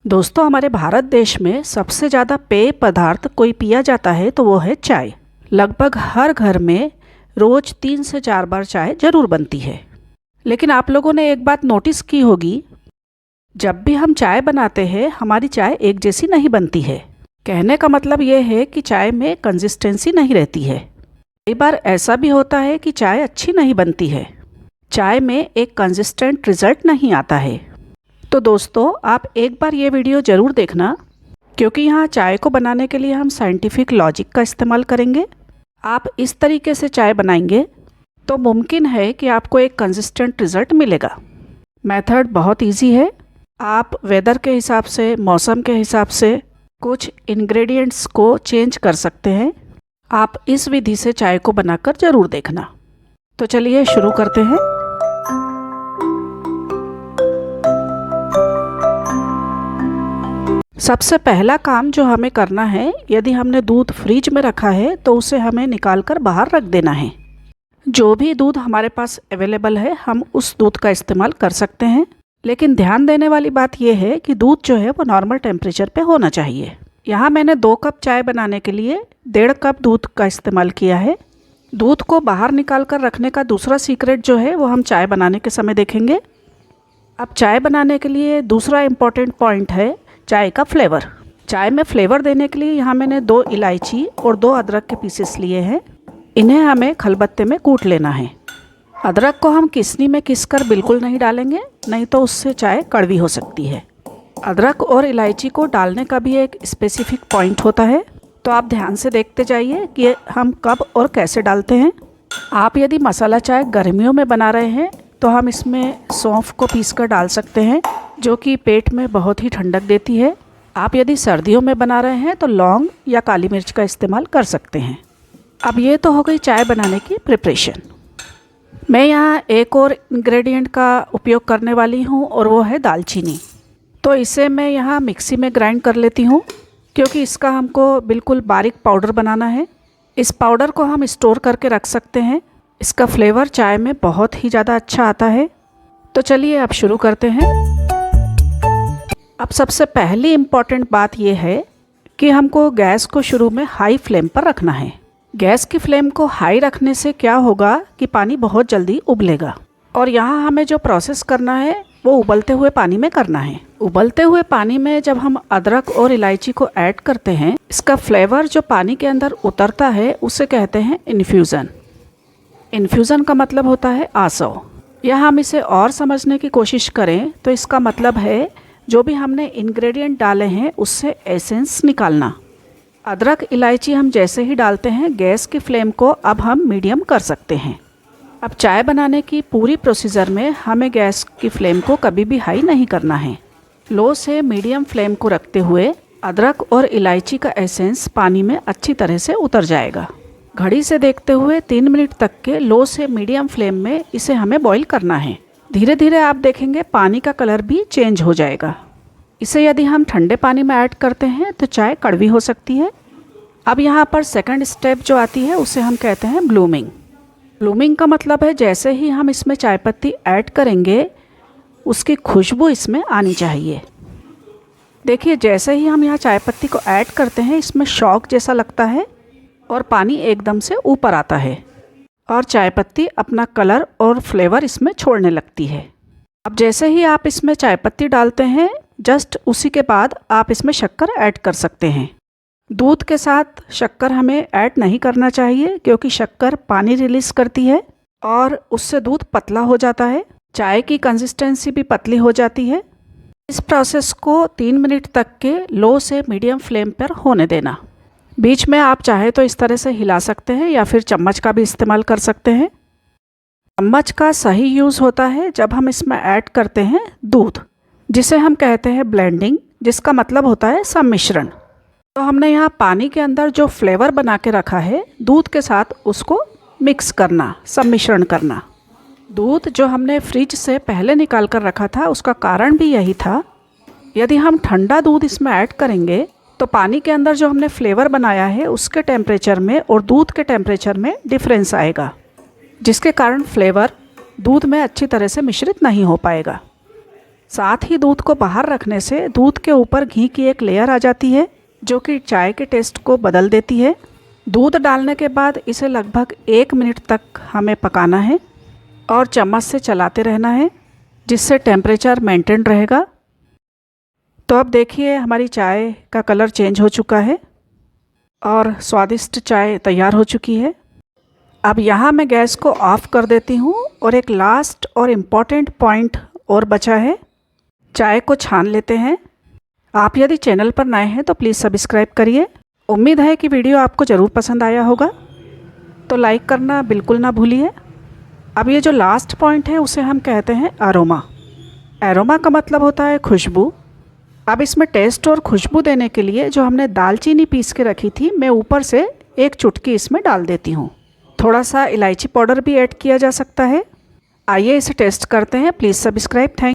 दोस्तों, हमारे भारत देश में सबसे ज़्यादा पेय पदार्थ कोई पिया जाता है तो वो है चाय। लगभग हर घर में रोज़ 3 से 4 बार चाय ज़रूर बनती है। लेकिन आप लोगों ने एक बात नोटिस की होगी, जब भी हम चाय बनाते हैं हमारी चाय एक जैसी नहीं बनती है। कहने का मतलब ये है कि चाय में कंसिस्टेंसी नहीं रहती है। कई बार ऐसा भी होता है कि चाय अच्छी नहीं बनती है, चाय में एक कंसिस्टेंट रिज़ल्ट नहीं आता है। तो दोस्तों, आप एक बार ये वीडियो ज़रूर देखना, क्योंकि यहाँ चाय को बनाने के लिए हम साइंटिफिक लॉजिक का इस्तेमाल करेंगे। आप इस तरीके से चाय बनाएंगे तो मुमकिन है कि आपको एक कंसिस्टेंट रिज़ल्ट मिलेगा। मेथड बहुत इजी है। आप वेदर के हिसाब से, मौसम के हिसाब से कुछ इंग्रेडिएंट्स को चेंज कर सकते हैं। आप इस विधि से चाय को बनाकर ज़रूर देखना। तो चलिए शुरू करते हैं। सबसे पहला काम जो हमें करना है, यदि हमने दूध फ्रिज में रखा है तो उसे हमें निकाल कर बाहर रख देना है। जो भी दूध हमारे पास अवेलेबल है हम उस दूध का इस्तेमाल कर सकते हैं। लेकिन ध्यान देने वाली बात यह है कि दूध जो है वो नॉर्मल टेम्परेचर पे होना चाहिए। यहाँ मैंने 2 कप चाय बनाने के लिए 1.5 कप दूध का इस्तेमाल किया है। दूध को बाहर निकाल कर रखने का दूसरा सीक्रेट जो है वो हम चाय बनाने के समय देखेंगे। अब चाय बनाने के लिए दूसरा इम्पॉर्टेंट पॉइंट है चाय का फ्लेवर। चाय में फ्लेवर देने के लिए यहाँ मैंने 2 इलायची और 2 अदरक के पीसेस लिए हैं। इन्हें हमें खलबत्ते में कूट लेना है। अदरक को हम किसनी में घिसकर बिल्कुल नहीं डालेंगे, नहीं तो उससे चाय कड़वी हो सकती है। अदरक और इलायची को डालने का भी एक स्पेसिफिक पॉइंट होता है, तो आप ध्यान से देखते जाइए कि हम कब और कैसे डालते हैं। आप यदि मसाला चाय गर्मियों में बना रहे हैं तो हम इसमें सौंफ को पीसकर डाल सकते हैं, जो कि पेट में बहुत ही ठंडक देती है। आप यदि सर्दियों में बना रहे हैं तो लौंग या काली मिर्च का इस्तेमाल कर सकते हैं। अब ये तो हो गई चाय बनाने की प्रिपरेशन। मैं यहाँ एक और इंग्रेडिएंट का उपयोग करने वाली हूँ और वो है दालचीनी। तो इसे मैं यहाँ मिक्सी में ग्राइंड कर लेती हूँ, क्योंकि इसका हमको बिल्कुल बारीक पाउडर बनाना है। इस पाउडर को हम स्टोर करके रख सकते हैं। इसका फ्लेवर चाय में बहुत ही ज़्यादा अच्छा आता है। तो चलिए अब शुरू करते हैं। अब सबसे पहली इम्पॉर्टेंट बात यह है कि हमको गैस को शुरू में हाई फ्लेम पर रखना है। गैस की फ्लेम को हाई रखने से क्या होगा कि पानी बहुत जल्दी उबलेगा। और यहाँ हमें जो प्रोसेस करना है वो उबलते हुए पानी में करना है। उबलते हुए पानी में जब हम अदरक और इलायची को ऐड करते हैं, इसका फ्लेवर जो पानी के अंदर उतरता है उसे कहते हैं इन्फ्यूज़न। इन्फ्यूज़न का मतलब होता है आसव। या हम इसे और समझने की कोशिश करें तो इसका मतलब है जो भी हमने इंग्रेडिएंट डाले हैं उससे एसेंस निकालना। अदरक इलायची हम जैसे ही डालते हैं, गैस की फ्लेम को अब हम मीडियम कर सकते हैं। अब चाय बनाने की पूरी प्रोसीजर में हमें गैस की फ्लेम को कभी भी हाई नहीं करना है। लो से मीडियम फ्लेम को रखते हुए अदरक और इलायची का एसेंस पानी में अच्छी तरह से उतर जाएगा। घड़ी से देखते हुए 3 मिनट तक के लो से मीडियम फ्लेम में इसे हमें बॉईल करना है। धीरे धीरे आप देखेंगे पानी का कलर भी चेंज हो जाएगा। इसे यदि हम ठंडे पानी में ऐड करते हैं तो चाय कड़वी हो सकती है। अब यहाँ पर सेकंड स्टेप जो आती है उसे हम कहते हैं ब्लूमिंग। ब्लूमिंग का मतलब है जैसे ही हम इसमें चाय पत्ती ऐड करेंगे उसकी खुशबू इसमें आनी चाहिए। देखिए, जैसे ही हम यहाँ चाय पत्ती को ऐड करते हैं इसमें शॉक जैसा लगता है और पानी एकदम से ऊपर आता है और चाय पत्ती अपना कलर और फ्लेवर इसमें छोड़ने लगती है। अब जैसे ही आप इसमें चाय पत्ती डालते हैं, जस्ट उसी के बाद आप इसमें शक्कर ऐड कर सकते हैं। दूध के साथ शक्कर हमें ऐड नहीं करना चाहिए, क्योंकि शक्कर पानी रिलीज़ करती है और उससे दूध पतला हो जाता है। चाय की कंसिस्टेंसी भी पतली हो जाती है। इस प्रोसेस को 3 मिनट तक के लो से मीडियम फ्लेम पर होने देना। बीच में आप चाहे तो इस तरह से हिला सकते हैं या फिर चम्मच का भी इस्तेमाल कर सकते हैं। चम्मच का सही यूज़ होता है जब हम इसमें ऐड करते हैं दूध, जिसे हम कहते हैं ब्लेंडिंग, जिसका मतलब होता है सम्मिश्रण। तो हमने यहाँ पानी के अंदर जो फ्लेवर बना के रखा है, दूध के साथ उसको मिक्स करना, सम्मिश्रण करना। दूध जो हमने फ्रिज से पहले निकाल कर रखा था उसका कारण भी यही था। यदि हम ठंडा दूध इसमें ऐड करेंगे तो पानी के अंदर जो हमने फ्लेवर बनाया है उसके टेम्परेचर में और दूध के टेम्परेचर में डिफरेंस आएगा, जिसके कारण फ्लेवर दूध में अच्छी तरह से मिश्रित नहीं हो पाएगा। साथ ही दूध को बाहर रखने से दूध के ऊपर घी की एक लेयर आ जाती है जो कि चाय के टेस्ट को बदल देती है। दूध डालने के बाद इसे लगभग 1 मिनट तक हमें पकाना है और चम्मच से चलाते रहना है जिससे टेम्परेचर मेंटेन रहेगा। तो अब देखिए हमारी चाय का कलर चेंज हो चुका है और स्वादिष्ट चाय तैयार हो चुकी है। अब यहाँ मैं गैस को ऑफ़ कर देती हूँ और एक लास्ट और इम्पॉर्टेंट पॉइंट और बचा है, चाय को छान लेते हैं। आप यदि चैनल पर नए हैं तो प्लीज़ सब्सक्राइब करिए। उम्मीद है कि वीडियो आपको ज़रूर पसंद आया होगा, तो लाइक करना बिल्कुल ना भूलिए। अब ये जो लास्ट पॉइंट है उसे हम कहते हैं अरोमा। एरोमा का मतलब होता है खुशबू। अब इसमें टेस्ट और खुशबू देने के लिए जो हमने दालचीनी पीस के रखी थी, मैं ऊपर से 1 चुटकी इसमें डाल देती हूँ। थोड़ा सा इलायची पाउडर भी ऐड किया जा सकता है। आइए इसे टेस्ट करते हैं। Please subscribe. थैंक